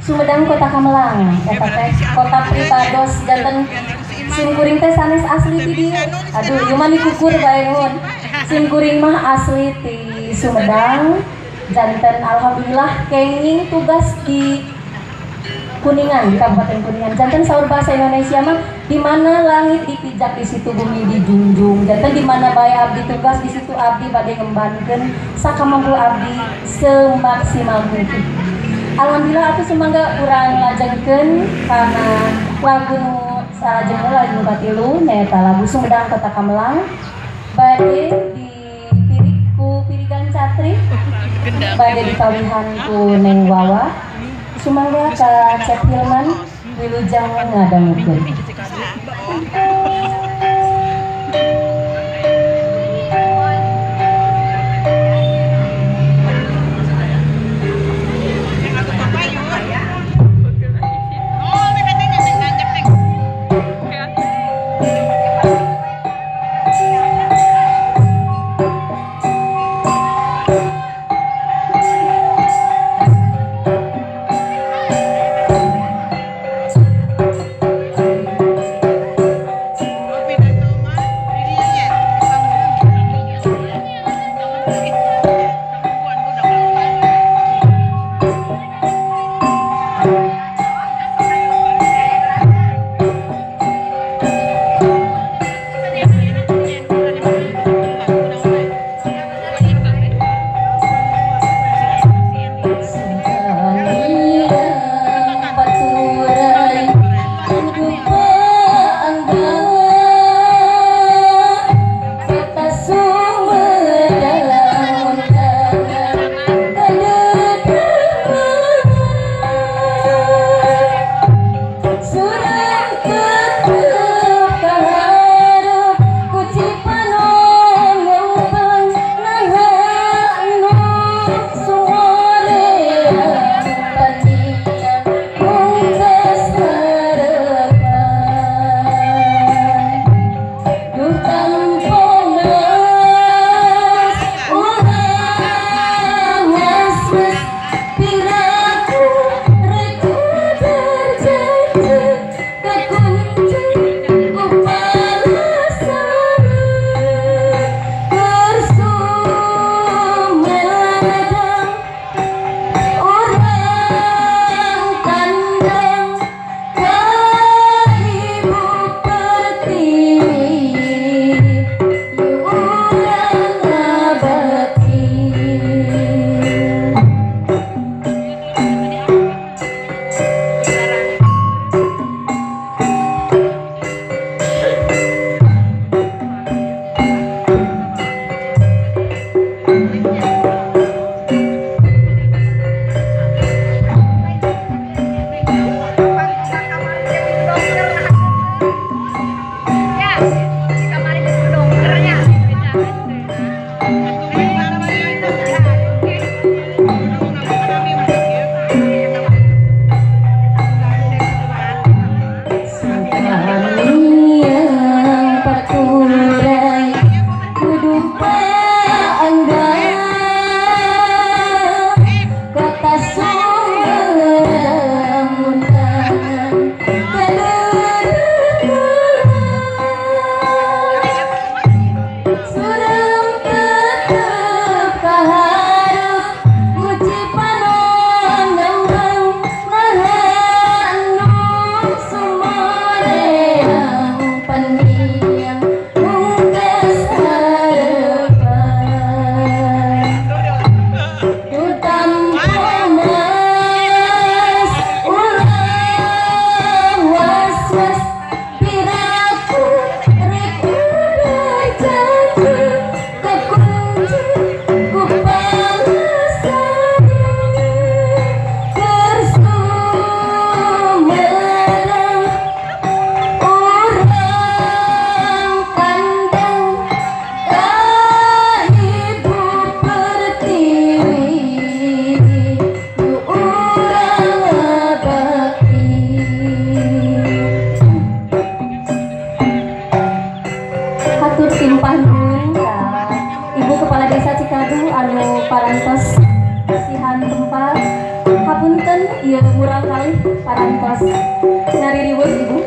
Sumedang Kota Kamelang eta teh kota pribados janten sim kuring teh sanes asli ti dieu. Aduh ieu mah dikukur bae mun. Sim kuring mah asli ti Sumedang janten alhamdulillah kenging tugas di Kuningan, Kabupaten Kuningan. Janten saur bahasa Indonesia mah di mana langit dipijak di situ bumi dijunjung. Janten di mana bae abdi tugas di situ abdi bade ngembankeun sakamampu abdi semaksimal mungkin. Alhamdulillah atuh sumangga urang lajengkeun kana lagu nu salajengna lagu nu katilu nyaeta lagu Sumedang Kota Kamelang bade dipirik ku Pirigan Catri bade dikawihan ku Neng Wawa. Sumangga ka Cep Hilman wilujeng ngadangukeun. ieu murang kali parantos. Ngari ribut ibu.